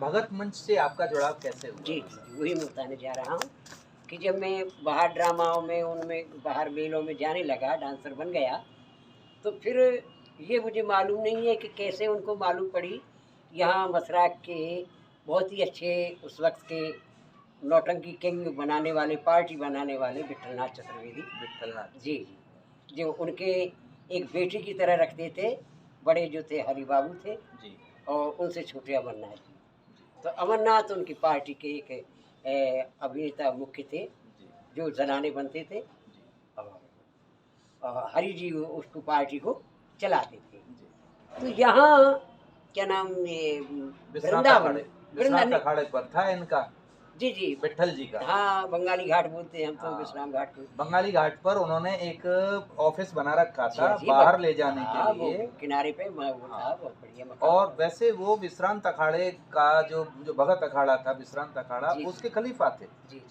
भगत मंच से आपका जुड़ाव कैसे हुआ? जी, वही मैं बताने जा रहा हूँ कि जब मैं बाहर ड्रामाओं में, उनमें बाहर मेलों में जाने लगा, डांसर बन गया, तो फिर ये मुझे मालूम नहीं है कि कैसे उनको मालूम पड़ी, यहाँ मसराक के बहुत ही अच्छे उस वक़्त के नौटंकी किंग बनाने वाले, पार्टी बनाने वाले विट्ठलनाथ चतुर्वेदी। विट्ठलनाथ जी, जी। जो उनके एक बेटी की तरह रखते थे, बड़े जो थे हरि बाबू थे जी, और उनसे छोटे अमरनाथ जी। तो अमरनाथ उनकी पार्टी के एक अभिनेता मुख्य थे, जी, जो ज़नाने बनते थे जी, और हरि जी उसको पार्टी को चलाते थे। जी। तो यहाँ क्या नाम ये विश्रांत वृंदावन अखाड़े वृंदावन विश्रांत अखाड़े पर था इनका, जी, जी। विट्ठल जी का। हाँ, बंगाली घाट बोलते हैं हम तो हाँ, विश्राम घाट को। बंगाली घाट पर उन्होंने एक ऑफिस बना रखा जी, था जी। बाहर ले जाने हाँ, के वो लिए। किनारे पे वो हाँ, था बहुत बढ़िया मकान और था। वैसे वो विश्रांत अखाड़े का जो जो भगत अखाड़ा था, विश्रांत अखाड़ा, जी, जी। उसके खलीफा थे। जी, जी।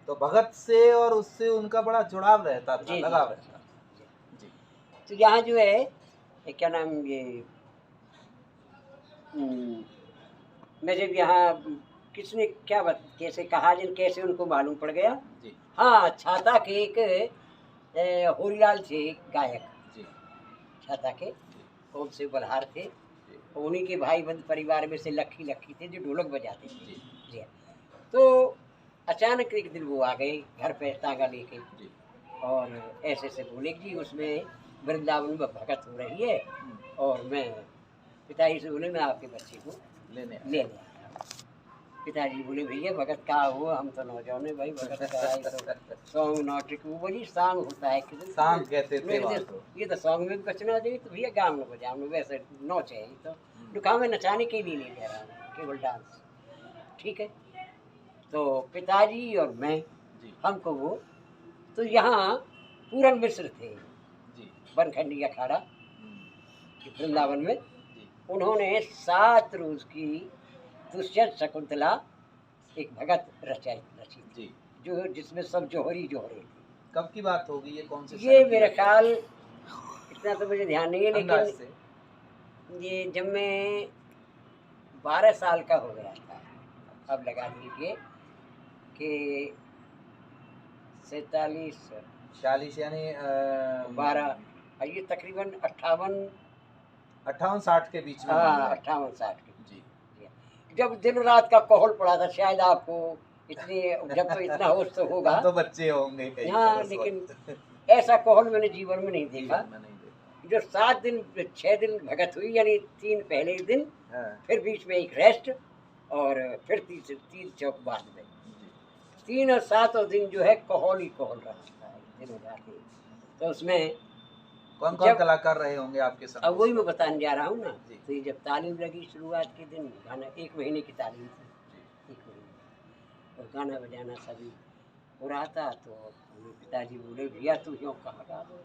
तो भगत से और उससे उनका बड़ा जुड़ाव रहता था, जी, जी, लगाव जी, रहता था। जी। जी, तो यहाँ जो है ये क्या नाम ये उम, मैं जब यहाँ किसने क्या कैसे कहा जिन कैसे उनको मालूम पड़ गया? जी, हाँ, छाता के एक होरीलाल थे गायक, जी, छाता के, जी, ओम शिव बलहार थे। जी, उन्हीं के भाई बंद परिवार में से लक्की लक्की थे जो ढोलक बजाते थे। जी, जी हाँ। तो अचानक एक दिन वो आ गए घर पे तांगा लेके जी। और ऐसे बोले कि उसमें वृंदावन में भगत हो रही है और मैं पिताजी से बोले मैं आपके बच्चे को लेने आया। लेने आ रहा हूँ। पिताजी बोले भैया भगत का हो, हम तो नौजवान है भाई, भगत का है तो सॉन्ग नॉटिक वो बोली सांग होता है कि सांग कहते थे वहाँ तो। ये तो सॉन्ग में भी बचना चाहिए तो भैया गाँव में बजाओ में वैसे नौच है ये तो दुकान में नचाने के लिए नहीं ले रहा हूँ, केवल डांस। ठीक है, तो पिताजी और मैं जी, हमको वो तो यहाँ पूरन मिश्र थे जी, बनखंडी अखाड़ा वृंदावन में। जी, उन्होंने 7 रोज की दुष्यंत शकुंतला एक भगत रची थी, जी। जो जिसमें सब जोहरी जोहरे थे। कब की बात होगी ये, कौन से ये सन की मेरा बात है? ख्याल इतना तो मुझे ध्यान नहीं है अंदाज लेकिन से। ये जब मैं 12 साल का हो गया था, अब लगा लीजिए कि 47 40 यानी 12 ये तकरीबन 58 58-60 के बीच में मान हाँ लें। 58-60 के जी, जी हाँ। जब दिन रात का कोहल पड़ा था शायद आपको इतने जब तो इतना होश तो होगा हम तो बच्चे होंगे कहीं हाँ उस लेकिन वक्त। ऐसा कोहल मैंने जीवन में नहीं देखा। जीवन में नहीं देखा। जो 7 दिन 6 दिन भगत हुई यानी 3 पहले दिन हाँ, फिर बीच में एक रेस्ट और फिर 3 चौक बाद में जी, 3 और 7 और दिन जो है कोहल ही कोहल रहता है दिनों रात ही। तो उसमें कौन कौन जब कलाकार रहे होंगे आपके साथ? अब वही मैं बताने जा रहा हूँ ना, जी, तो ये जब तालीम लगी शुरुआत के दिन गाना 1 महीने की तालीम थी, जी, 1 महीने और गाना बजाना सभी हो रहा था। तो मेरे पिताजी बोले भैया तू क्यों कहाँ गा दो।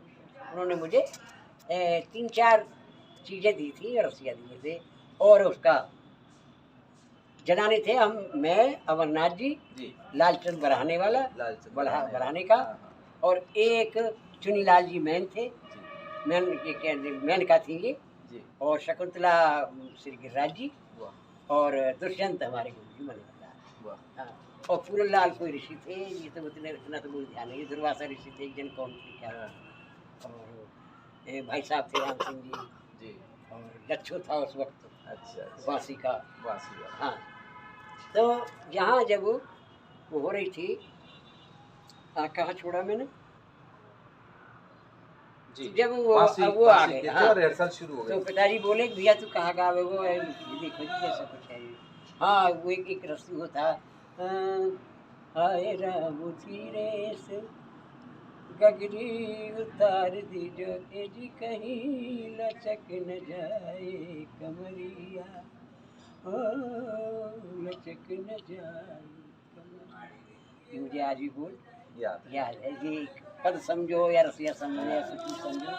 उन्होंने मुझे 3-4 चीज़ें दी थी रसिया दिए थे और उसका जनाने थे हम मैं अमरनाथ जी जी, लालचंद बढ़ाने वाला लालचंद बढ़ाने का हाँ, हाँ, और एक चुनीलाल जी मैन थे जी, मैन ये क्या मैन का थी ये जी, और शकुंतला श्री गिरिराज जी वाह, और दुष्यंत हमारे गुरु जी मनोहर वाह, हाँ और पूरन लाल कोई ऋषि थे ये तो इतना तो मुझे ध्यान नहीं दुर्वासा ऋषि थे एक जन कौन थे क्या हाँ, और भाई साहब थे राम सिंह जी जी, और लच्छू था उस वक्त अच्छा, अच्छा, बांसी का वासी वाह, हाँ। तो यहाँ जब वो हो रही थी कहाँ छोड़ा मैंने जी, तो जब वो वासी वो आ वासी गए के थे हाँ और रिहर्सल शुरू हो तो गई। पिताजी बोले कि भैया तू कहाँ गावे वो ये देखो जी जैसा कुछ है ये। हाँ वो एक रस्सी होता हाय राम धीरे से गगरी उतार दीजो ए जी कहीं लचक न जाए कमरिया ओ लचक न जाए कमरिया। ये मुझे आज भी बोल याद है ये पद समझो या रसिया समझो या सुचू समझो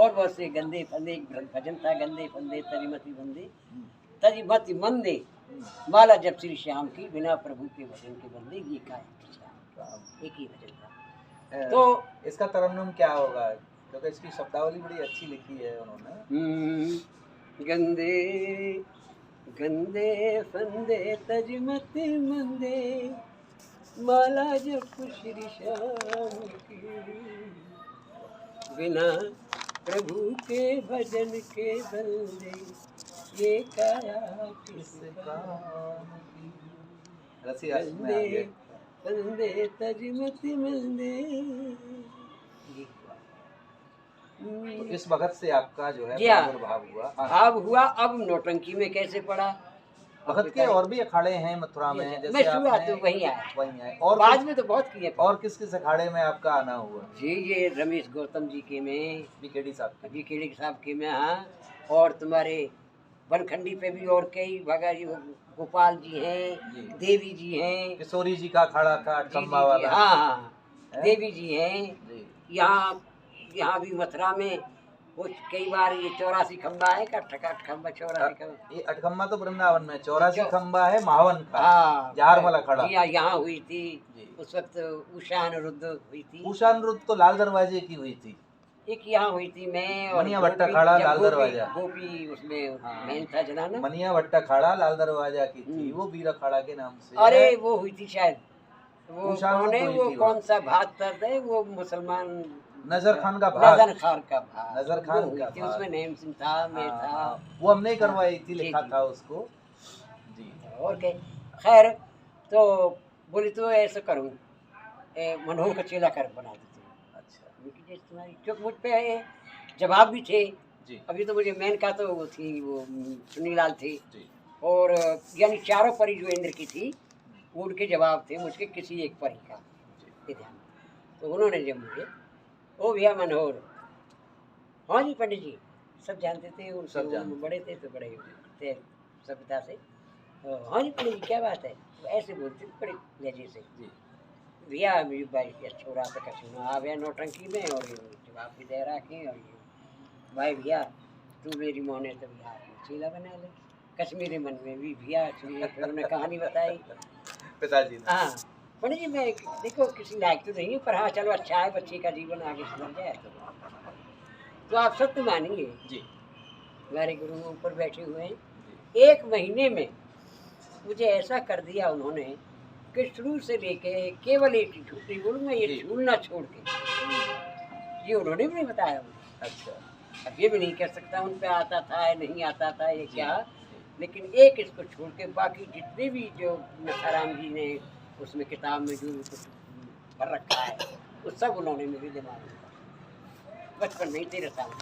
और बहुत से गंदे फंदे एक भजन था गंदे फंदे तरीमती बंदे तरी मति मंदे माला जब श्री श्याम की बिना प्रभु के भजन के बंदे ये का एक ही भजन था। तो इसका तरन्नुम क्या होगा, क्योंकि इसकी शब्दावली बड़ी अच्छी लिखी है उन्होंने। गंदे गंदे फंदे तजमत मंदे, माला जप श्री श्याम की, बिना प्रभु के भजन के बंदे, ये काया किस काम की। रसिया में आ गए। फंदे तजमत मंदे। तो इस भगत से आपका जो है जी हाँ। प्रादुर्भाव हुआ। हाँ। भाव हुआ। अब नौटंकी में कैसे पड़ा? भगत के और भी अखाड़े हैं मथुरा में, मैं जैसे शुरुआत आपने तो वहीं आया, वहीं आए। और बाद में तो बहुत किए। और किस किस अखाड़े में आपका आना हुआ? जी ये रमेश गौतम जी के में, बीकेडी साहब के। जी केड़ी साहब के में, हाँ। और तुम्हारे बनखंडी पे भी और कई भगा जी, गोपाल जी हैं, जी। देवी जी हैं, किशोरी जी का अखाड़ा था जी, जी, अठकम्बा जी, वाला। हाँ हाँ, है? देवी जी हैं। जी। यहाँ यहाँ भी मथुरा में वो कई बार ये 84 खंबा है का, ठका खंबा 84 खंबा। ये अठकम्बा तो वृंदावन में, 84 खंबा है महावन का। हाँ जहारमल अखाड़ा। जी हाँ, यहाँ हुई थी जी। उस वक्त उषा अनिरुद्ध हुई थी। उषा अनिरुद्ध तो लाल दरवाजे की हुई थी। एक यहाँ हुई थी मैं और मनिया भट्ट अखाड़ा लाल दरवाजा। गोपी उसमें हाँ। मैन था जनाना। मनिया भट्ट अखाड़ा लाल दरवाजा की थी, वो वीर अखाड़ा के नाम से। अरे वो हुई थी शायद, वो उषा कौन है, अनिरुद्ध वो हुई थी कौन सा भात है, वो मुसलमान नजर खान का भाग। नजर खान का भाग। नजर खान वो हुई का थी, भाग। उसमें नेम सिंह था, मैं हाँ, था। हाँ, वो हमने करवाई थी, जी, लिखा जी। था उसको। जी। और क्या। खैर तो बोली तो ऐसा करूँ, मनोहर का चेला कर बना देती हूँ। अच्छा। तुम्हारी क्योंकि मुझ पे जवाब भी थे। जी। अभी तो मुझे मेन का तो वो थी, वो सुनीलाल थी। जी। और यानी चारों परी जो इंद्र की थी, वो उनके जवाब थे मुझके किसी एक परी का। ये ध्यान। तो उन्होंने जब मुझे, ओ भैया मनोहर, हाँ जी पंडित जी, सब जानते थे, उन सब बड़े थे तो बड़े थे सभ्यता से। हाँ जी पंडित जी क्या बात है, तो ऐसे बोलते थे बड़े लहजे से। भैया मेरी भाई क्या छोरा तक सुना आ गया नौटंकी में, और ये जवाब भी दे रहा के, और ये भाई भैया तू मेरी मोने तो भैया चीला बना ले। कश्मीरी मन में भी भैया सुनिए, फिर उन्होंने कहानी बताई पिताजी ने। हाँ पंडित जी, मैं देखो किसी लायक तो नहीं हूँ, पर हाँ चलो अच्छा है, बच्चे का जीवन आगे सुधर जाए तो आप सत्य मानिए जी। हमारे गुरु ऊपर बैठे हुए हैं, 1 महीने में मुझे ऐसा कर दिया उन्होंने कि शुरू से लेके केवल एक झूठ नहीं बोलूँगा, ये झूलना छोड़ के, ये उन्होंने भी नहीं बताया मुझे। अच्छा। अब ये भी नहीं कह सकता उन पे आता था या नहीं आता था ये क्या, लेकिन एक इसको छोड़ के बाकी जितने भी जो नथाराम जी ने उसमें किताब में जो कुछ भर रखा है, वो सब उन्होंने मेरे दिमाग में बचपन में ही 13 साल में।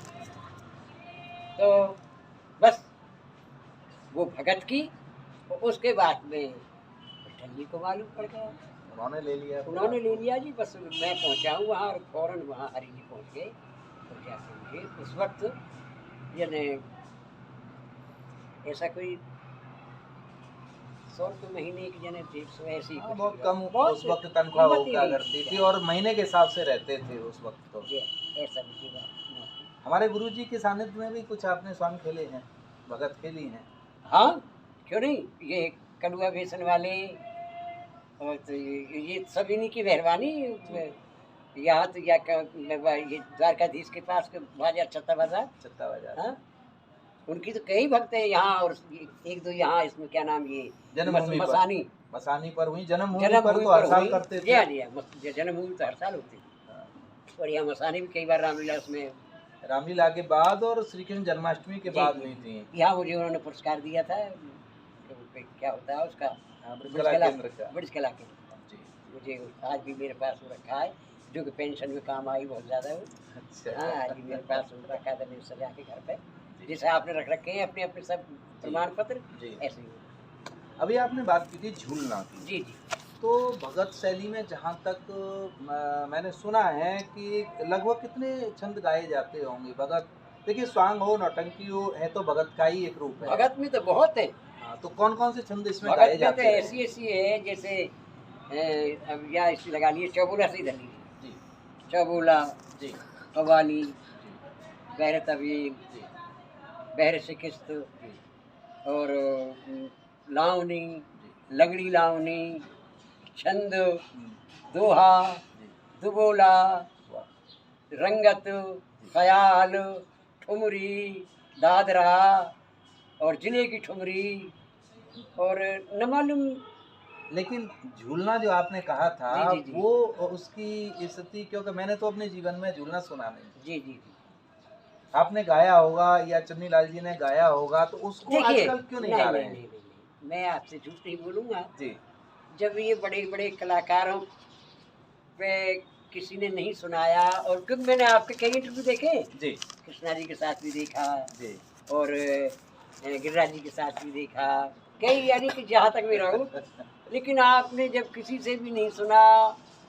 तो बस वो भगत की, और उसके बाद में विठल जी को मालूम पड़ गया, उन्होंने ले लिया। उन्होंने ले लिया जी। बस मैं पहुंचा हूँ वहाँ, और फौरन वहाँ हरि जी पहुँच गए। तो जाके मुझे उस वक्त यानी ऐसा कोई 100 रुपये महीने की जने 150 ऐसी हाँ, बहुत कम उस वक्त तनख्वाह हुआ करती थी, और महीने के हिसाब से रहते थे उस वक्त तो। ऐसा भी बात। हमारे गुरुजी के सानिध्य में भी कुछ आपने सॉन्ग खेले हैं, भगत खेली हैं। हाँ क्यों नहीं, ये कलुआ बेसन वाले, और तो ये सब इन्हीं की मेहरबानी। यहाँ तो ये द्वारकाधीश के पास के बाजार छत्ता बाजार, हाँ उनकी तो कई भक्त है यहाँ, और 1-2 यहाँ इसमें क्या नाम, ये मसानी पर हुई, जन्मभूमि पर तो हर साल करते थे। जी जन्मभूमि तो हर साल होती है। और यहाँ मसानी भी कई बार रामलीला, उसमें रामलीला के बाद और श्री कृष्ण जन्माष्टमी के बाद हुई थी। यहाँ मुझे उन्होंने पुरस्कार दिया था, क्या होता है उसका, ब्रिज कला केंद्र। मुझे आज भी मेरे पास वो रखा है, जो कि पेंशन में काम आई बहुत ज़्यादा है। अच्छा। हाँ आज भी मेरे पास वो रखा था, मेरे सजा के घर पे, जैसे आपने रख रखे हैं अपने अपने सब प्रमाण पत्र, ऐसे ही। अभी आपने बात की थी झूलना की। जी जी। तो भगत शैली में जहाँ तक मैंने सुना है कि लगभग कितने छंद गाए जाते होंगे भगत? देखिए स्वांग हो, नौटंकी हो, है तो भगत का ही एक रूप है। भगत में तो बहुत है। हाँ, तो कौन कौन से छंद इसमें गाए जाते हैं? ऐसी है, जैसे अब या इसी लगा लिए, चौबोला से इधर लीजिए, चौबोला जी, कव्वाली, बहर तवील, बहर शिकस्त, और लावनी, लंगड़ी लावनी, छंद, दोहा, दुबोला, रंगत, ख्याल, ठुमरी, दादरा, और जिले की ठुमरी और न मालूम। लेकिन झूलना जो आपने कहा था जी जी जी वो उसकी स्थिति, क्योंकि मैंने तो अपने जीवन में झूलना सुना नहीं। जी जी जी। आपने गाया होगा या चुन्नी लाल जी ने गाया होगा, तो उसको देखिए, आजकल क्यों नहीं नहीं गा नहीं रहे नहीं हैं? नहीं नहीं, मैं आपसे झूठ नहीं बोलूँगा। जी जब ये बड़े बड़े कलाकारों पे किसी ने नहीं सुनाया, और क्योंकि मैंने आपके कई इंटरव्यू देखे, जी कृष्णा जी के साथ भी देखा जी और गिरिराज जी के साथ भी देखा, कई, यानी कि जहाँ तक मैं रहूँ। लेकिन आपने जब किसी से भी नहीं सुना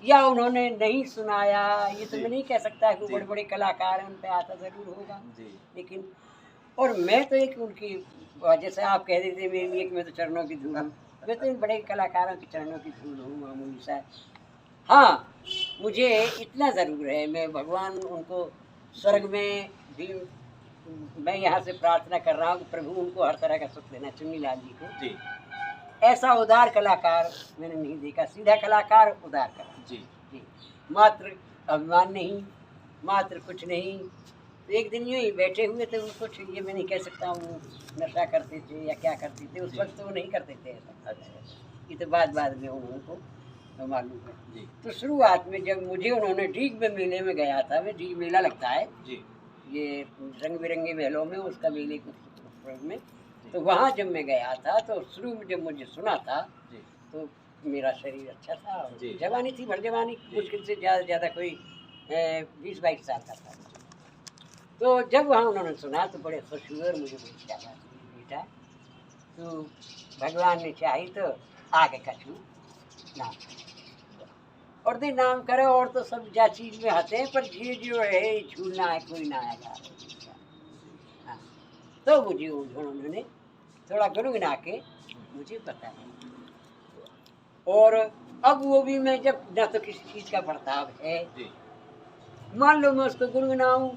या उन्होंने नहीं सुनाया, ये तो जी मैं नहीं कह सकता कि वो जी बड़े बड़े कलाकार हैं, उन पे आता ज़रूर होगा। जी लेकिन और मैं तो एक उनकी, जैसे आप कह रहे थे मेरे लिए कि मैं तो चरणों की धूल हूँ, मैं तो इन बड़े कलाकारों के चरणों की धूल हूँ, मामूली सा। हाँ, मुझे इतना ज़रूर है, मैं भगवान उनको स्वर्ग में भी, मैं यहाँ से प्रार्थना कर रहा हूँ कि प्रभु उनको हर तरह का सुख देना, चुन्नी लाल जी को। जी ऐसा उदार कलाकार मैंने नहीं देखा, सीधा कलाकार, उदार कलाकार। जी जी, मात्र अभिमान नहीं, मात्र कुछ नहीं। तो एक दिन यूँ ही बैठे हुए थे, वो कुछ ये मैं नहीं कह सकता हूँ नशा करते थे या क्या करते थे, उस जी। वक्त तो वो नहीं करते थे ऐसा। अच्छा ये तो बाद में उनको तो मालूम है। जी तो शुरुआत में जब मुझे उन्होंने डीग में मेले में गया था, मैं डीग मेला लगता है जी ये रंग बिरंगे महलों में, उसका मेले कुछ में, जी तो वहाँ जब मैं गया था तो शुरू में जब मुझे सुना था जी तो मेरा शरीर अच्छा था और जी। जवानी थी, भर जवानी, जी। मुश्किल से ज़्यादा से ज़्यादा कोई 20-22 साल का था। तो जब वहाँ उन्होंने सुना तो बड़े खुश हुए और मुझे बड़ी शाबाश दी, बेटा तो भगवान ने चाही तो आगे कछू नाम और दे नाम करे, और तो सब जा चीज में आते हैं, पर ये जो है झूलना है, कोई ना आएगा। हाँ, तो मुझे उन्होंने थोड़ा गुनगुना के मुझे बताया, और अब वो भी मैं जब न तो किसी चीज़ का बर्ताव है, जी मान लो मैं उसको गुनगुनाऊँ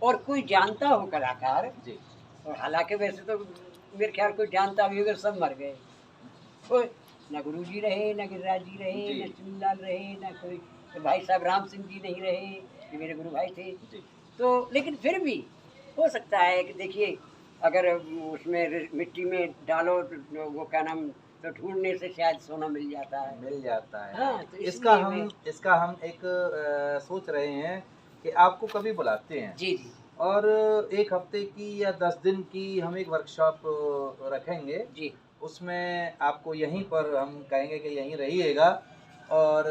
और कोई जानता हो कलाकार, जी और हालांकि वैसे तो मेरे ख्याल कोई जानता भी होगा, सब मर गए, कोई न गुरु जी रहे, न गिरिराज जी रहे, जी न चुन्नीलाल रहे, न कोई भाई साहब राम सिंह जी नहीं रहे, ये मेरे गुरु भाई थे। जी तो लेकिन फिर भी हो सकता है कि देखिए, अगर उसमें मिट्टी में डालो तो वो क्या नाम, तो ढूंढने से शायद सोना मिल जाता है। मिल जाता है। हाँ, तो इसका इसलिए मैं, हम इसका हम एक सोच रहे हैं कि आपको कभी बुलाते हैं जी जी और 1 हफ्ते की या 10 दिन की हम एक वर्कशॉप रखेंगे। जी उसमें आपको यहीं पर हम कहेंगे कि यहीं रहिएगा, और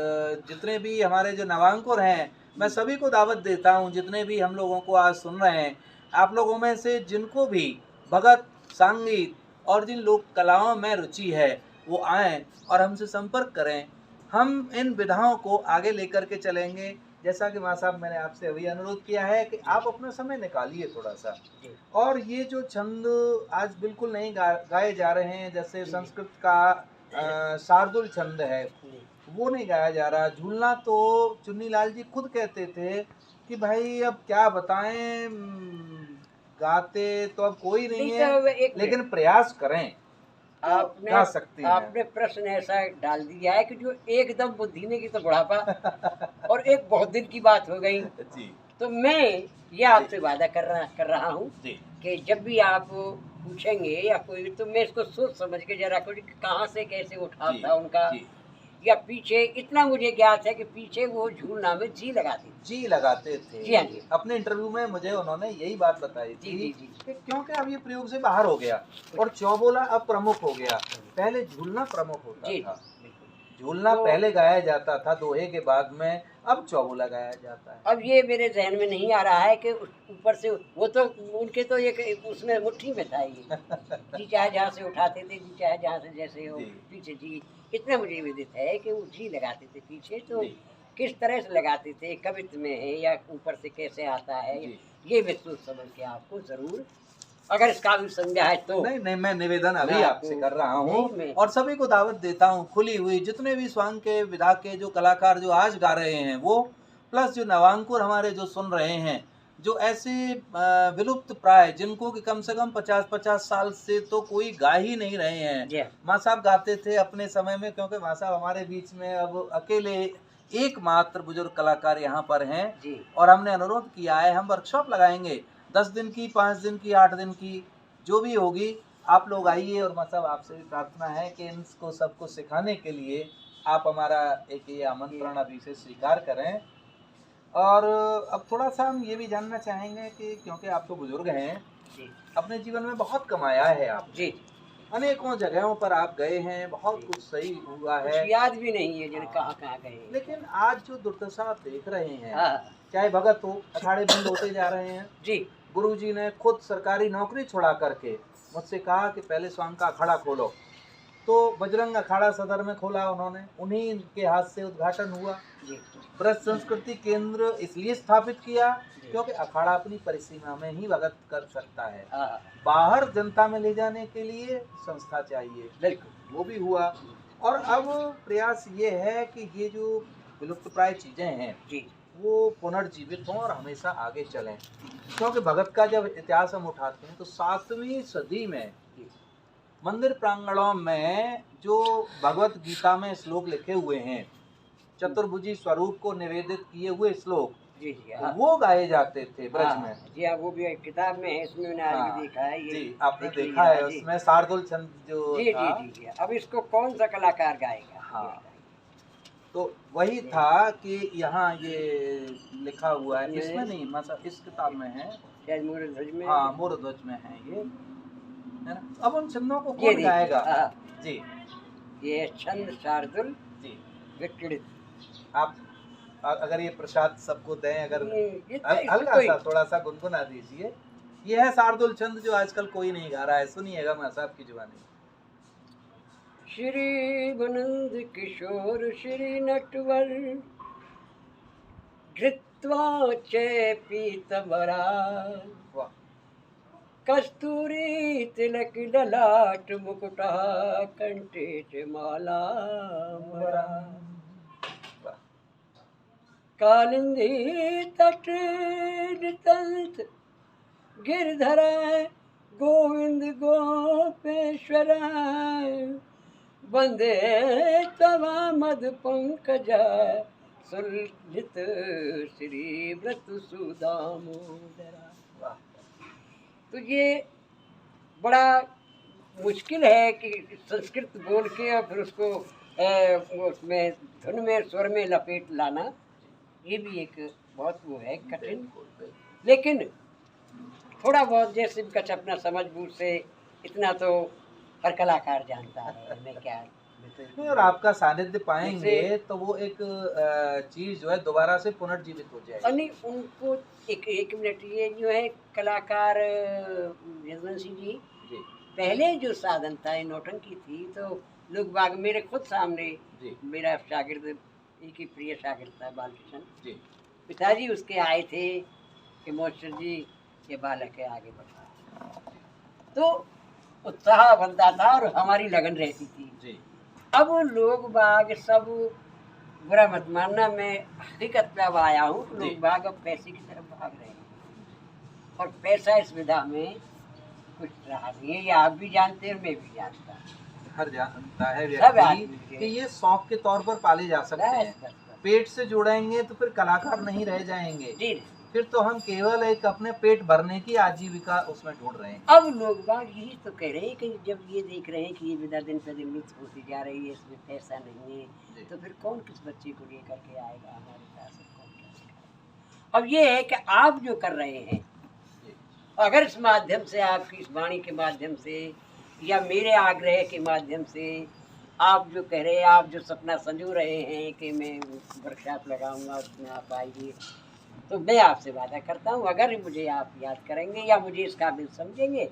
जितने भी हमारे जो नवांकुर हैं, मैं सभी को दावत देता हूँ, जितने भी हम लोगों को आज सुन रहे हैं, आप लोगों में से जिनको भी भगत, संगीत और जिन लोक कलाओं में रुचि है, वो आएँ और हमसे संपर्क करें। हम इन विधाओं को आगे लेकर के चलेंगे। जैसा कि माँ साहब मैंने आपसे अभी अनुरोध किया है कि जी आप अपना समय निकालिए थोड़ा-सा, जी और ये जो छंद आज बिल्कुल नहीं गाए जा रहे हैं, जैसे जी संस्कृत का शार्दुल छंद है, जी वो नहीं गाया जा रहा। झूलना तो चुन्नीलाल जी खुद कहते थे कि भाई अब क्या बताएं, गाते तो अब कोई नहीं नहीं, है, तो एक मिनट, लेकिन प्रयास करें तो आपने गा सकती हैं। आपने प्रश्न ऐसा डाल दिया है कि जो एकदम बुद्धि में की तो बुढ़ापा, और एक बहुत दिन की बात हो गई। जी तो मैं ये जी आपसे वादा कर रहा हूँ जी कि जब भी आप पूछेंगे या कोई, तो मैं इसको सोच समझ के जरा कुछ कहाँ से कैसे उठा जी था उनका, जी या पीछे इतना मुझे ज्ञात है कि पीछे वो झूलना में जी लगाते थे। जी लगाते थे। जी हाँ जी अपने इंटरव्यू में मुझे उन्होंने यही बात बताई जी थी जी जी कि क्योंकि अब ये प्रयोग से बाहर हो गया और चौबोला अब प्रमुख हो गया। पहले झूलना प्रमुख होता जी था। बिल्कुल। झूलना तो पहले गाया जाता था दोहे के बाद में, अब चौबोला गाया जाता है। अब ये मेरे जहन में नहीं आ रहा है कि ऊपर से वो तो उनके तो एक उसमें मुट्ठी में था ये, जी चाहे जहाँ से उठाते थे, जी चाहे जहाँ से जैसे हो, जी पीछे जी, इतना मुझे विदित है कि वो जी लगाते थे पीछे, तो जी किस तरह से लगाते थे, कवित्व में है या ऊपर से कैसे आता है, जी ये मैं सोच समझ के आपको जरूर, अगर इसका भी समझा है तो नहीं नहीं, मैं निवेदन अभी मैं आपसे आपको, कर रहा नहीं हूँ मैं, और सभी को दावत देता हूँ खुली हुई, जितने भी स्वांग के विधा के जो कलाकार जो आज गा रहे हैं वो, प्लस जो नवांकुर हमारे जो सुन रहे हैं, जो ऐसे विलुप्त प्राय जिनको कि कम से कम 50-50 साल से तो कोई गा ही नहीं रहे हैं। जी हाँ, माँ साहब गाते थे अपने समय में, क्योंकि माँ साहब हमारे बीच में अब अकेले एकमात्र बुजुर्ग कलाकार यहाँ पर हैं, जी और हमने अनुरोध किया है हम वर्कशॉप लगाएंगे 10 दिन की, 5 दिन की, 8 दिन की, जो भी होगी आप लोग आइए, और मतलब आपसे भी प्रार्थना है कि इनको सबको सिखाने के लिए आप हमारा एक ये आमंत्रण अभी से स्वीकार करें। और अब थोड़ा सा हम ये भी जानना चाहेंगे कि क्योंकि आप तो बुजुर्ग हैं, जी अपने जीवन में बहुत कमाया है आप, जी। अनेकों जगहों पर आप गए हैं, बहुत जी। कुछ सही हुआ कुछ है। याद भी नहीं है जिन्हें हाँ। कहाँ कहाँ गए हैं। लेकिन आज जो दुर्दशा आप देख रहे हैं, हाँ चाहे भगत हो, अखाड़े बंद होते जा रहे हैं। जी गुरुजी ने खुद सरकारी नौकरी छुड़ा करके मुझसे कहा कि पहले स्वामी का अखाड़ा खोलो, तो बजरंग अखाड़ा सदर में खोला उन्होंने, उन्हीं के हाथ से उद्घाटन हुआ। जी ब्रज संस्कृति केंद्र इसलिए स्थापित किया जी। क्योंकि अखाड़ा अपनी परिसीमा में ही भगत कर सकता है, हाँ बाहर जनता में ले जाने के लिए संस्था चाहिए, बिल्कुल। वो भी हुआ। और अब प्रयास ये है कि ये जो विलुप्त प्राय चीजें हैं जी वो पुनर्जीवित हों और हमेशा आगे चलें। क्योंकि भगत का जब इतिहास हम उठाते हैं तो 7वीं सदी में जी मंदिर प्रांगणों में जो भगवत गीता में श्लोक लिखे हुए हैं, चतुर्भुजी स्वरूप को निवेदित किए हुए श्लोक, जी जी। हाँ वो गाए जाते थे ब्रज हाँ में। जी हाँ, वो भी एक किताब में है, इसमें मैंने आज हाँ भी देखा है ये। जी, आपने देख लीजिए। देखा है हाँ जी उसमें शार्दुल चंद जो जी था। जी जी। अब इसको कौन सा कलाकार गाएगा? हाँ, तो वही था कि यहाँ ये लिखा हुआ है, इसमें नहीं, मतलब इस किताब में है। शायद मूल ध्वज में। हाँ, मूरध्वज में है ये, है ना। अब उन छंदों को ये कौन गाएगा? हाँ, जी ये छंद शार्दुल जी। विकृत। आप अगर ये प्रसाद सबको दें, अगर इसमें हल्का कोई सा थोड़ा सा गुनगुना दीजिए। ये है शार्दुल चंद जो आजकल कोई नहीं गा रहा है, सुनिएगा मैं साहब की जुबानी। श्री बुनंद किशोर श्री नटवर धृत्वा च पीतवरा वाह, कस्तूरी तिलक ललाट मुकुटा कंठे च माला मरा वाह। कालिंदी तट नितंत गिरधर गोविंद गोपेश्वर वंदे तवा मद पंकजा सुललित श्री व्रत सुदामोदरा। वाह। तो ये बड़ा मुश्किल है कि संस्कृत बोल के और फिर उसको उसमें धुन में स्वर में लपेट लाना, ये भी एक बहुत वो है कठिन। बिल्कुल, बिल्कुल। लेकिन थोड़ा बहुत जैसे भी कुछ अपना समझ बूझ से इतना तो हर कलाकार जानता है। मैं क्या नहीं, और आपका सानिध्य पाएंगे जैसे- तो वो एक चीज जो है दोबारा से पुनर्जीवित हो जाएगी। नहीं उनको एक मिनट, ये जो है कलाकार यशवंत सिंह जी, जी पहले जो साधन था ये नौटंकी थी, तो लोग बाग मेरे खुद सामने जी मेरा शागिर्द, एक ही प्रिय शागिर्द था बालकृष्ण जी। पिताजी उसके आए थे कि मास्टर जी ये बालक है आगे बढ़ा, तो उत्साह बनता था और हमारी लगन रहती थी। जी अब लोग बाग सब, बुरा मत मानना, मैं हकीकत पे अब आया हूँ, जी। लोग बाग अब पैसे की तरफ भाग रहे हैं और पैसा इस विधा में कुछ रहा नहीं है। ये आप भी जानते हैं, मैं भी जानता हूँ, हर जानता है सब व्यक्ति आदमी कि ये शौक के तौर पर पाले जा सकते बस हैं। बस बस। पेट से जुड़ेंगे तो फिर कलाकार नहीं रह जाएंगे, जी। फिर तो हम केवल एक अपने पेट भरने की आजीविका उसमें ढूंढ रहे हैं। अब लोग बाग यही तो कह रहे हैं कि जब ये देख रहे हैं कि ये विधा दिन पे दिन लुप्त होती जा रही है, इसमें पैसा नहीं है, जी। तो फिर कौन किस बच्चे को लेकर के आएगा हमारे पास, कौन क्या सिखाएगा। अब ये है कि आप जो कर रहे हैं, जी अगर इस माध्यम से, आपकी इस वाणी के माध्यम से या मेरे आग्रह के माध्यम से आप जो कह रहे हैं, आप जो सपना संजो रहे हैं कि मैं वर्कशॉप लगाऊंगा उसमें आप आइए, तो मैं आपसे वादा करता हूँ अगर मुझे आप याद करेंगे या मुझे इस काबिल समझेंगे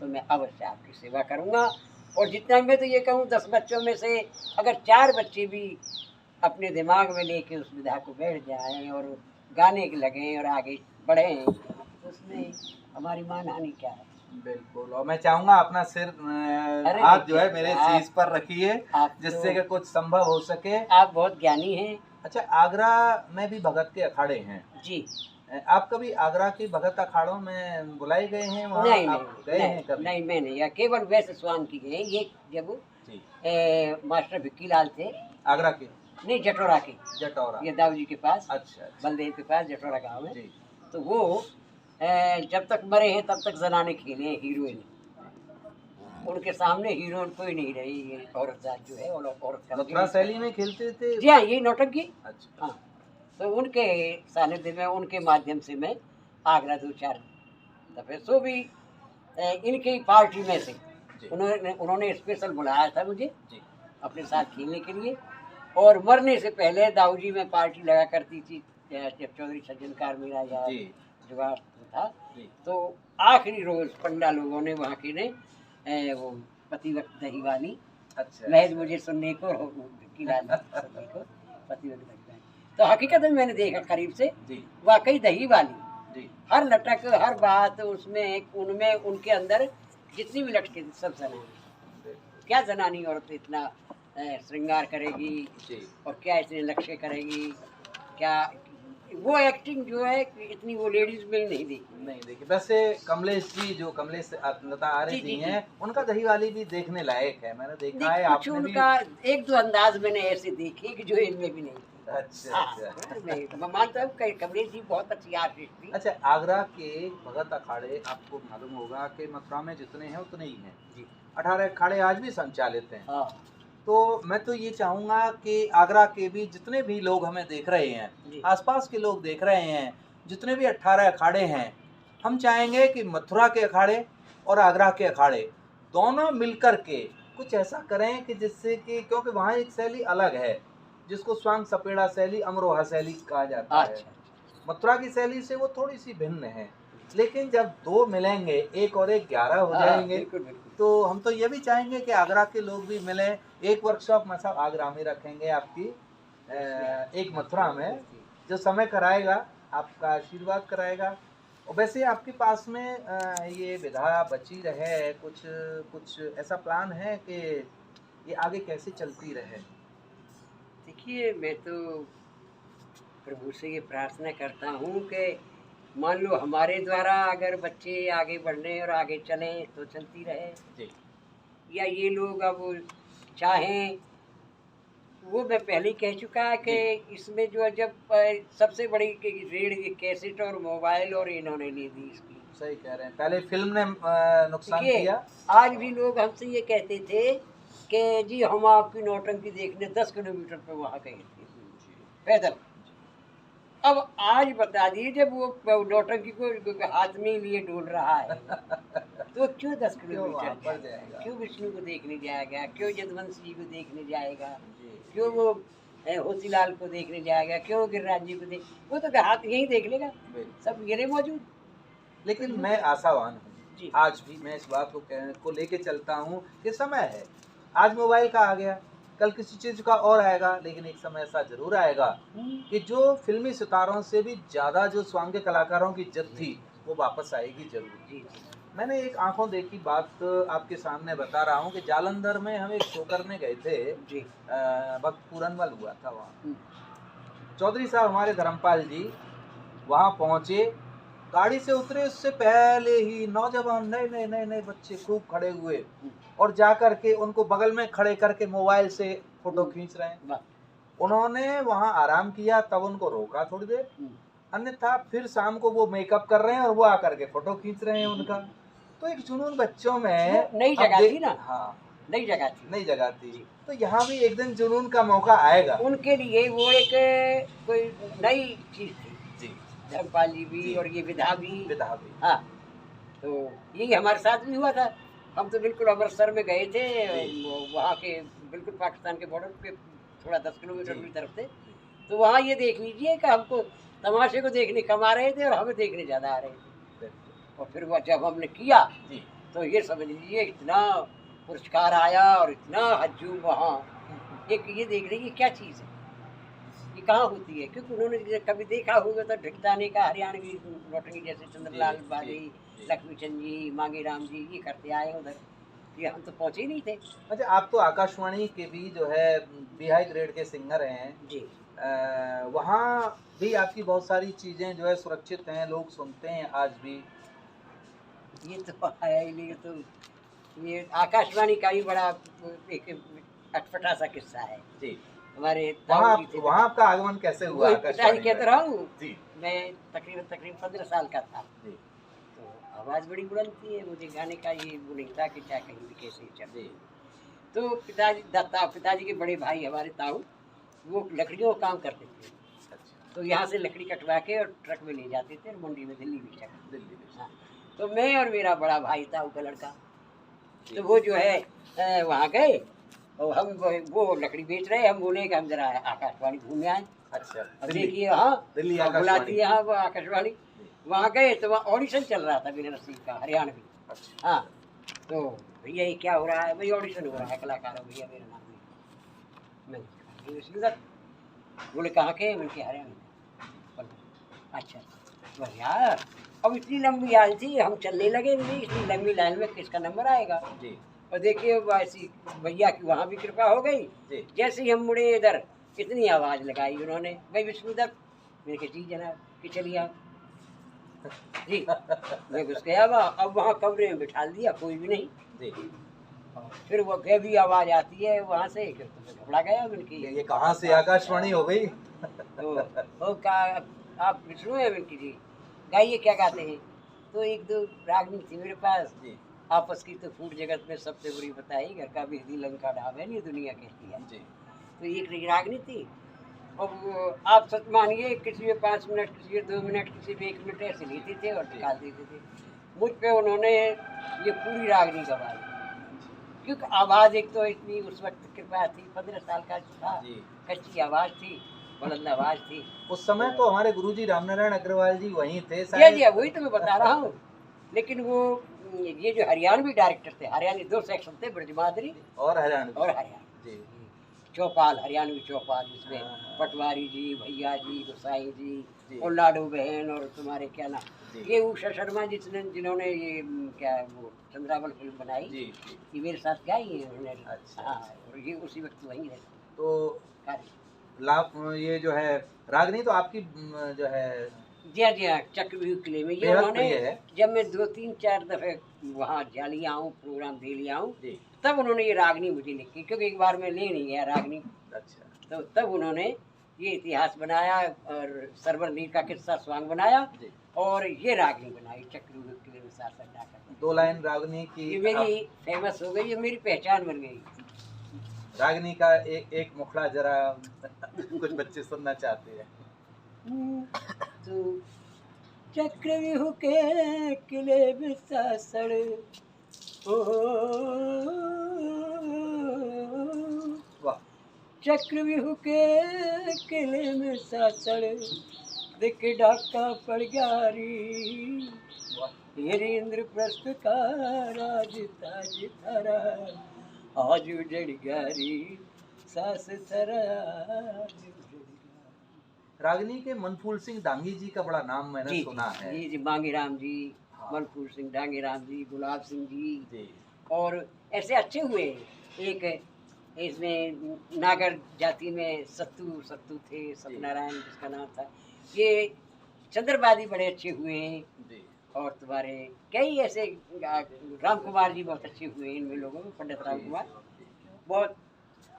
तो मैं अवश्य आपकी सेवा करूँगा। और जितना मैं तो ये कहूँ 10 बच्चों में से अगर 4 बच्चे भी अपने दिमाग में लेके उस विधा को बैठ जाएं और गाने के लगें और आगे बढ़ें, तो उसमें हमारी मानहानि क्या है। बिल्कुल। और मैं चाहूंगा अपना सिर अरे हाथ जो है मेरे आप- शीश पर रखिए, आप जिससे तो- कि कुछ संभव हो सके। आप बहुत ज्ञानी हैं। अच्छा, आगरा में भी भगत के अखाड़े हैं जी। आप कभी आगरा के भगत अखाड़ों में बुलाए गए हैं? वहाँ नहीं आप नहीं गए हैं नहीं, कभी? नहीं मैं नहीं, या केवल वैसे स्वान की गए। ये जब जी। मास्टर भिक्की लाल थे, आगरा के नहीं जटोरा के, जटौरा। ये दाऊ जी के पास, अच्छा अच्छा। बलदेव के पास जटोरा गाँव में, जी तो वो जब तक मरे हैं तब तक जनाने खेले हैं, हीरोइन। उनके सामने हीरो कोई नहीं रही, ये औरत जात जो है, और औरत का मथुरा शैली में खेलते थे। जी हाँ, यही नौटंकी। अच्छा। हाँ, तो उनके सानिध्य में, उनके माध्यम से मैं आगरा 2-4 दफे, सो भी इनकी पार्टी में से जी उन्होंने स्पेशल बुलाया था मुझे जी अपने साथ खेलने के लिए। और मरने से पहले दाऊजी में पार्टी लगा करती थी, जब चौधरी सज्जनकार मेरा या जी जुगाड़ था। जी। तो आखिरी रोज पंडा लोगों ने वहाँ के ने वो पतिवक्त दही वाली अच्छा। महज मुझे सुनने को और भिक्की लाल सुनने को पतिवक्त दही वाली, तो हकीकत में मैंने देखा करीब से, जी वाकई दही वाली। जी हर नाटक, हर बात उसमें, उनमें, उनके अंदर जितनी भी लटके थी सब जनानी। क्या जनानी औरत इतना श्रृंगार करेगी जी। और क्या इतने लक्ष्य करेगी, क्या वो एक्टिंग जो है इतनी वो लेडीज में नहीं देखी। नहीं देखिए, वैसे कमलेश जी, जो कमलेश लता आ रही जी, जी, थी हैं, उनका दही वाली भी देखने लायक है, मैंने देखा है। कुछ आपने भी? उनका एक दो अंदाज मैंने ऐसे देखे कि जो इनमें भी नहीं थी। अच्छा हाँ, अच्छा। मैं मानता हूँ कि कमलेश जी बहुत अच्छी आर्टिस्ट थी। अच्छा, आगरा के भगत अखाड़े आपको मालूम होगा कि मथुरा में जितने हैं उतने ही हैं। जी 18 अखाड़े आज भी संचालित हैं। हाँ तो मैं तो ये चाहूँगा कि आगरा के भी जितने भी लोग हमें देख रहे हैं, जी आसपास के लोग देख रहे हैं, जितने भी 18 अखाड़े हैं, हम चाहेंगे कि मथुरा के अखाड़े और आगरा के अखाड़े दोनों मिलकर के कुछ ऐसा करें कि जिससे कि, क्योंकि वहाँ एक शैली अलग है जिसको स्वांग सपेड़ा शैली, अमरोहा शैली कहा जाता है। अच्छा मथुरा की शैली से वो थोड़ी सी भिन्न है, लेकिन जब दो मिलेंगे, एक और एक 11 हो हाँ, जाएंगे। बिल्कुल बिल्कुल। तो हम तो ये भी चाहेंगे कि आगरा के लोग भी मिलें। एक वर्कशॉप मतलब आगरा में रखेंगे आपकी, एक मथुरा में, जो समय कराएगा, आपका आशीर्वाद कराएगा। और वैसे आपके पास में ये विधा बची रहे, कुछ कुछ ऐसा प्लान है कि ये आगे कैसे चलती रहे? देखिए, मैं तो प्रभु से ये प्रार्थना करता हूँ कि मान लो हमारे द्वारा अगर बच्चे आगे बढ़ने और आगे चलें तो चलती रहे, जी या ये लोग अब चाहें, वो मैं पहले ही कह चुका है कि जी। इसमें जो है, जब सबसे बड़ी रीढ़ ये कैसेट और मोबाइल और इन्होंने ले दी इसकी। सही कह रहे हैं, पहले फिल्म ने नुकसान देखिए, किया। आज भी लोग हमसे ये कहते थे कि जी हम आपकी नौटंकी देखने 10 किलोमीटर पे वहाँ गए थे पैदल। अब आज बता दीजिए, जब वो नौटंकी को हाथ में ही लिए डोल रहा है, तो क्यों 10 क्यों वहाँ किलोमीटर पर जाएगा, जाएगा? क्यों विष्णु को देखने जाएगा, क्यों यदुवंश जी को देखने जाएगा, जी क्यों वो होतीलाल को देखने जाएगा, क्यों गिरिराज जी को वो तो हाथ यहीं देख लेगा, बिल्कुल। सब गिरे मौजूद। लेकिन मैं आशावान हूँ, जी आज भी मैं इस बात को लेके चलता हूँ कि समय है। आज मोबाइल का आ गया, कल किसी चीज़ का और आएगा, लेकिन एक समय ऐसा ज़रूर आएगा कि जो फिल्मी सितारों से भी ज़्यादा जो स्वांग कलाकारों की इज्जत थी, वो वापस आएगी ज़रूर। जी मैंने एक आंखों देखी बात आपके सामने बता रहा हूँ कि जालंधर में हम एक शो करने गए थे। जी। वक्त पूरनवल हुआ था वहाँ। हम्म, चौधरी साहब हमारे धर्मपाल जी वहाँ पहुँचे, गाड़ी से उतरे उससे पहले ही नौजवान नए नए नए नए बच्चे खूब खड़े हुए और जा कर के उनको बगल में खड़े करके मोबाइल से फोटो खींच रहे हैं। वाह, उन्होंने वहाँ आराम किया, तब उनको रोका थोड़ी देर, हम्म, अन्यथा फिर शाम को वो मेकअप कर रहे हैं और वो आकर के फोटो खींच रहे हैं उनका। तो एक जुनून बच्चों में वो नई अब जगह थी ना, हाँ, नई जगह थी। नई जगह थी। तो यहाँ भी एक दिन जुनून का मौका आएगा। उनके लिए वो एक कोई नई चीज थी, जी धर्मपाल जी भी जी। और ये विधा भी। विधा भी। हाँ, तो यही हमारे साथ भी हुआ था। हम तो बिल्कुल अमृतसर में गए थे, जी वहाँ के बिल्कुल पाकिस्तान के बॉर्डर पे थोड़ा 10 किलोमीटर जी की तरफ से। तो वहाँ ये देख लीजिए कि हमको तमाशे को देखने कम आ रहे थे और हमें देखने ज़्यादा आ रहे थे। बिल्कुल। और फिर वह जब हमने किया जी तो ये समझ लीजिए इतना पुरस्कार आया और इतना हजूम वहाँ। एक ये देख रही है क्या चीज़ है, ये कहाँ होती है, क्योंकि उन्होंने कभी देखा होगा तो ढिकताने का हरियाणवी नौटंकी जैसे चंद्रलाल जी, बाली, जी। लक्ष्मीचंद जी, मांगे राम जी, ये करते आए उधर, ये हम तो पहुँचे ही नहीं थे। अच्छा, आप तो आकाशवाणी के भी जो है बिहाई ग्रेड के सिंगर हैं। जी वहाँ भी आपकी बहुत सारी चीज़ें जो है सुरक्षित हैं, लोग सुनते हैं आज भी। ये तो है ही नहीं, तो ये आकाशवाणी का भी बड़ा एक अटपटा सा किस्सा है। जी। हमारे वहाँ ताऊ जी थे, वहाँ आपका आगमन कैसे हुआ वही पिताजी आकाशवाणी कहते में? रहा हूँ, जी मैं तकरीबन 15 साल का था। जी तो आवाज़ बड़ी बुलंद थी है, मुझे गाने का ये वो नहीं था कि क्या कहीं भी कैसे चल। जी। तो पिताजी के बड़े भाई हमारे ताऊ, वो लकड़ियों का काम करते थे। अच्छा। तो यहाँ से लकड़ी कटवा के और ट्रक में ले जाते थे और मंडी में दिल्ली बेचा करते दिल्ली में। थे। हाँ, तो मैं और मेरा बड़ा भाई था उसका लड़का, जी। तो वो जो है वहाँ गए और हम वो लकड़ी बेच रहे, हम बोले कि हम जरा आकाशवाणी घूमे आए। अच्छा। अब दिल्ली। देखिए, हाँ, दिल्ली अब बुलाती आकाशवाणी। है, हाँ, वो आकाशवाणी। जी। वहाँ गए तो वहाँ ऑडिशन चल रहा था बिना नसीब का, हरियाणवी। अच्छा। हाँ, तो भैया ये क्या हो रहा है? भाई ऑडिशन हो रहा है, कलाकार हो भैया, मेरा नाम है। मैंने कहा, "ये सुंदर।" बोले कहाँ के? मैंने कहा हरियाणा के। बोले, अच्छा बस यार, अब इतनी लंबी लाइन थी, हम चलने लगे, नहीं इतनी लंबी लाइन में किसका नंबर आएगा। जी। और देखिए वैसी भैया की वहाँ भी कृपा हो गई। जी। जैसे ही हम मुड़े इधर, इतनी आवाज़ लगाई उन्होंने, भाई विष्णुदत्त। मैंने कहा जी जनाब, कि चलिए आप। जी, मैं घुस गया अब वहाँ कमरे में बिठा दिया, कोई भी नहीं। जी। और फिर वो भी आवाज़ आती है वहाँ से, फिर तो मैं घबरा गया, मैंने ये कहाँ से आकाशवाणी हो गई? तो वो कहा आप विष्णु है? मैंने कहा जी। गाइए, क्या गाते हैं? तो एक दो रागनी थी मेरे पास, जी। आपस की तो फूट जगत में सबसे बुरी बताई, घर का बिजली लंका ढाब है, ये दुनिया कहती है। जी। तो एक रागनी थी। अब आप सच मानिए, किसी में 5 मिनट, किसी में 2 मिनट, किसी में 1 मिनट ऐसे लेते थे और निकाल देते थे। मुझ पे उन्होंने ये पूरी रागनी गवाई, क्योंकि आवाज़ एक तो इतनी उस वक्त कृपया थी, 15 साल का था, जी। कच्ची आवाज़ थी, बुलंद आवाज़ थी। उस समय तो हमारे गुरुजी रामनारायण अग्रवाल जी वहीं थे जी शायद। जी, वही तो मैं बता रहा हूँ। लेकिन वो ये जो हरियाणवी डायरेक्टर थे, हरियाणवी 2 सेक्शन थे, ब्रजमादरी और हरियाणवी। और हरियाणा। जी। चौपाल, हरियाणवी चौपाल, जिसमें हाँ, हाँ। पटवारी जी, भैया जी, गोसाई जी। जी और लाडू बहन और तुम्हारे क्या नाम, जी। ये उषा शर्मा जिन्होंने ये क्या वो चंद्रावल फिल्म बनाई, जी। जी। ये मेरे साथ गाई है उन्होंने। अच्छा। हाँ, और ये उसी वक्त वहीं है तो कार्य। लाभ ये जो है रागनी तो आपकी जो है जी हाँ, जी हाँ, चक्रव्यूह किले में ये बेहद उन्होंने, प्रिय है। जब मैं 2-3-4 दफ़े वहाँ जा लिया हूँ, प्रोग्राम दे लिया हूँ, जी। तब उन्होंने ये रागनी मुझे लिखी, क्योंकि एक बार मैं ले नहीं गया रागनी। अच्छा। तो तब उन्होंने ये इतिहास बनाया और सरवर नीर का किस्सा स्वांग बनाया जी। और ये रागनी बनाई, चक्रव्यूह किले में साथ जाकर। 2 लाइन रागनी की ये मेरी फेमस हो गई, ये मेरी पहचान बन गई। रागनी का एक मुखड़ा जरा कुछ बच्चे सुनना चाहते हैं। तो चक्रव्यूह के किले में सासड़, ओ वाह। चक्रव्यूह के किले में सासड़, दिख डाका पड़ गारी, तेरे इंद्रप्रस्थ का राज ताज थारा, आज उजड़ गारी, सास थरा आज उजड़ गारी। रागनी के मनफूल सिंह डांगी जी का बड़ा नाम मैंने जी सुना है। जी जी, मांगीराम जी, हाँ। मनफूल सिंह, डांगीराम जी, गुलाब सिंह जी, जी। और ऐसे अच्छे हुए। एक इसमें नागर जाति में सत्तू थे, सत्यनारायण जिसका नाम था, ये चंद्रवादी बड़े अच्छे हुए हैं। जी। और तुम्हारे कई ऐसे राम कुमार जी बहुत अच्छे हुए हैं इनमें लोगों में, पंडित राम कुमार बहुत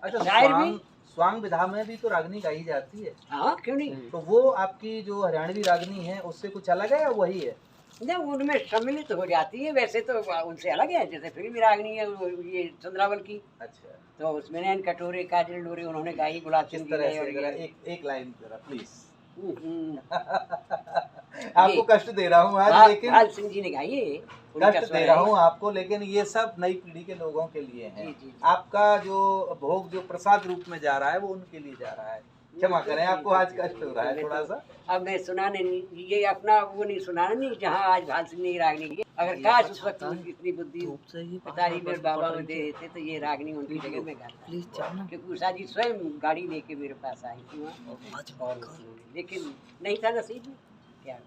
अच्छा, शायर भी। स्वांग विधा में भी तो रागनी गाई जाती है। हाँ, क्यों नहीं। तो वो आपकी जो हरियाणवी रागनी है उससे कुछ अलग है या वही है? नहीं, उनमें सम्मिलित हो जाती है, वैसे तो उनसे अलग है। जैसे फिल्मी रागनी है ये चंद्रावल की, अच्छा। तो उसमें नैन कटोरे, काजल डोरे उन्होंने गाई, गुलाब किस सिंह जी तरह ने। से और जरा ये एक लाइन जरा प्लीज। ये आपको कष्ट दे रहा हूँ आज, लेकिन भाल सिंह जी ने गाई है, उनका कष्ट स्वर दे है। रहा हूँ आपको, लेकिन ये सब नई पीढ़ी के लोगों के लिए है। जी, जी, जी। आपका जो भोग जो प्रसाद रूप में जा रहा है वो उनके लिए जा रहा है। क्षमा करें, आपको आज कष्ट हो रहा है थोड़ा सा। अब मैं सुनाने नहीं, ये अपना वो नहीं सुनाना नहीं, जहाँ आज भाल सिंह ने रागनी की, अगर काश उस वक्त मुझे इतनी बुद्धि पिताजी मेरे बाबा में दे देते तो ये रागनी उनकी जगह में गाता। क्योंकि उषा जी स्वयं गाड़ी लेके मेरे पास आई थी वहाँ, और लेकिन नहीं था नसीब में। क्या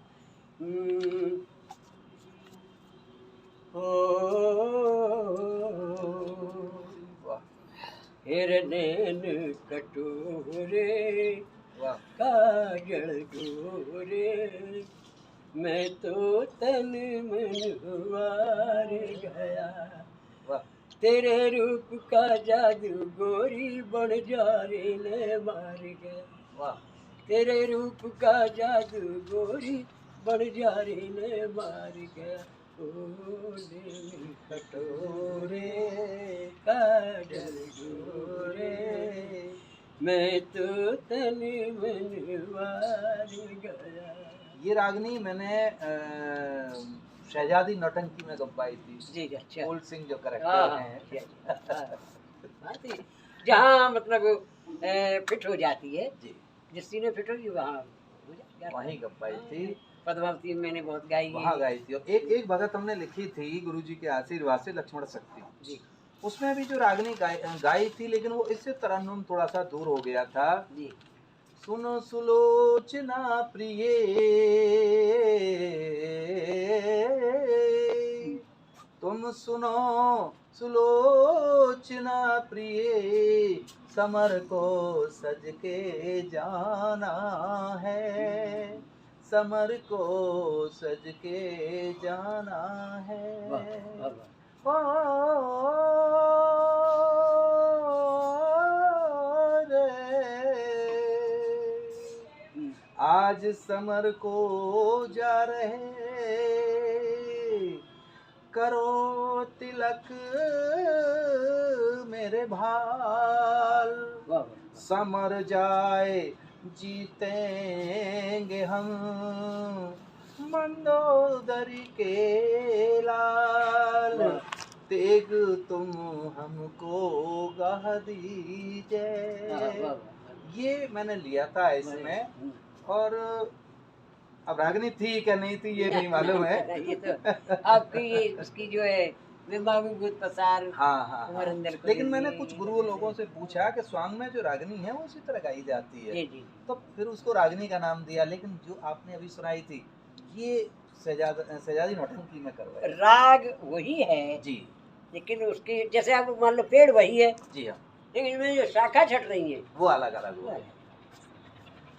हिरनैन कटोरे, काजल डोरे, मैं तो तन मन हुआर गया, तेरे रूप का जादू गोरी बनजारे ने मार गया, तेरे रूप का जादू गोरी बनजारे ने मार गया, खोले कटोरे काजल गोरे, मैं तो तन मन वार गया। ये रागनी मैंने शहजादी नौटंकी में गवाई थी। जी अच्छा। फूल सिंह जो हाँ, करेक्टर हाँ, हैं। हाँ, तो जहाँ मतलब फिट हो जाती है, जी जिस सीन में फिट होगी वहाँ हो जाता है। वहीं गवाई थी, पद्मावती मैंने बहुत गाई वहाँ है। गाई थी। और एक एक भगत हमने लिखी थी गुरुजी के आशीर्वाद से, लक्ष्मण शक्ति। जी उसमें भी जो रागनी गाई थी, लेकिन वो इससे तरन्नुम थोड़ा सा दूर हो गया था। जी सुनो सुलोचना प्रिय, तुम सुनो सुलोचना प्रिय, समर को सज के जाना है, समर को सज के जाना है। वाह, वाह, आज समर को जा रहे, करो तिलक मेरे भाल, वाह, समर जाए जीतेंगे हम, मंदोदरी के लाल, तेग तुम हमको गाह दीजिए। ये मैंने लिया था इसमें। और अब रागनी थी क्या नहीं थी ये नहीं मालूम है। ये तो आपकी ये इसकी जो है विभागीभूत प्रसार। हाँ, लेकिन मैंने दे कुछ गुरु लोगों से पूछा कि स्वांग में जो रागनी है वो उसी तरह गाई जाती है। जी। तो फिर उसको रागनी का नाम दिया। लेकिन जो आपने अभी सुनाई थी ये शहजादी नौटंकी में करवाई। राग वही है जी, लेकिन उसके जैसे आप मान लो पेड़ वही है, जी हाँ, लेकिन इनमें जो शाखा छट रही है वो अलग अलग हो गई।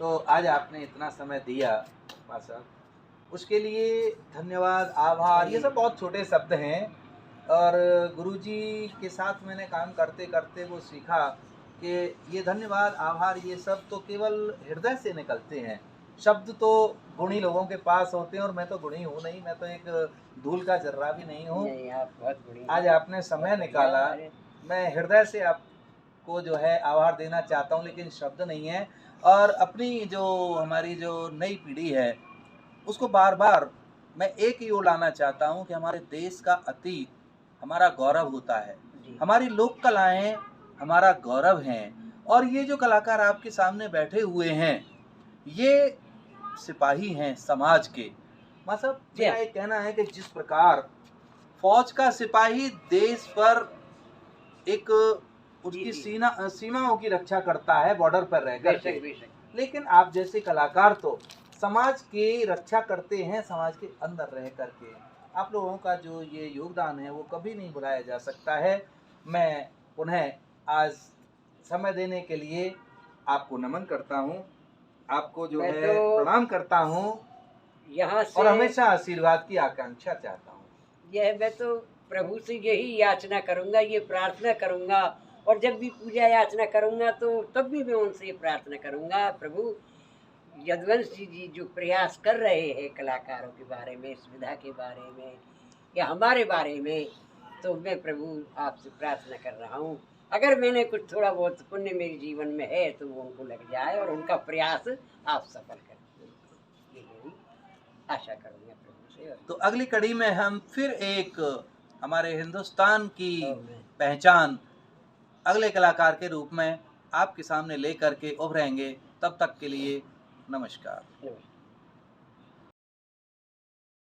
तो आज आपने इतना समय दिया साहब, उसके लिए धन्यवाद, आभार। ये सब बहुत छोटे शब्द हैं और गुरुजी के साथ मैंने काम करते करते वो सीखा कि ये धन्यवाद, आभार, ये सब तो केवल हृदय से निकलते हैं। शब्द तो गुणी लोगों के पास होते हैं और मैं तो गुणी हूँ नहीं, मैं तो एक धूल का जर्रा भी नहीं हूँ। आप बहुत गुणी। आज आपने समय निकाला, मैं हृदय से आपको जो है आभार देना चाहता हूँ, लेकिन शब्द नहीं है। और अपनी जो हमारी जो नई पीढ़ी है उसको बार बार मैं एक ही ओर लाना चाहता हूँ कि हमारे देश का अतीत हमारा गौरव होता है, हमारी लोक कलाएं हमारा गौरव हैं। और ये जो कलाकार आपके सामने बैठे हुए हैं ये सिपाही हैं समाज के। मतलब मेरा ये कहना है कि जिस प्रकार फौज का सिपाही देश पर एक उसकी सीमाओं की रक्षा करता है बॉर्डर पर रह करके, लेकिन आप जैसे कलाकार तो समाज की रक्षा करते हैं समाज के अंदर रह करके। आप लोगों का जो ये योगदान है वो कभी नहीं भुलाया जा सकता है। मैं पुनः आज समय देने के लिए आपको नमन करता हूँ, आपको जो है प्रणाम करता हूँ यहाँ से, और हमेशा आशीर्वाद की आकांक्षा चाहता हूँ। यह मैं तो प्रभु से यही याचना करूँगा, ये प्रार्थना करूँगा, और जब भी पूजा याचना करूँगा तो तब भी मैं उनसे प्रार्थना करूँगा, प्रभु यदुवंशी जी जो प्रयास कर रहे हैं कलाकारों के बारे में, सुविधा के बारे में या हमारे बारे में, तो मैं प्रभु आपसे प्रार्थना कर रहा हूँ अगर मैंने कुछ थोड़ा बहुत पुण्य मेरे जीवन में है तो वो उनको लग जाए और उनका प्रयास आप सफल करें, ये आशा करूँगा प्रभु से। तो अगली कड़ी में हम फिर एक हमारे हिंदुस्तान की पहचान अगले कलाकार के रूप में आपके सामने लेकर के उभरेंगे। तब तक के लिए नमस्कार।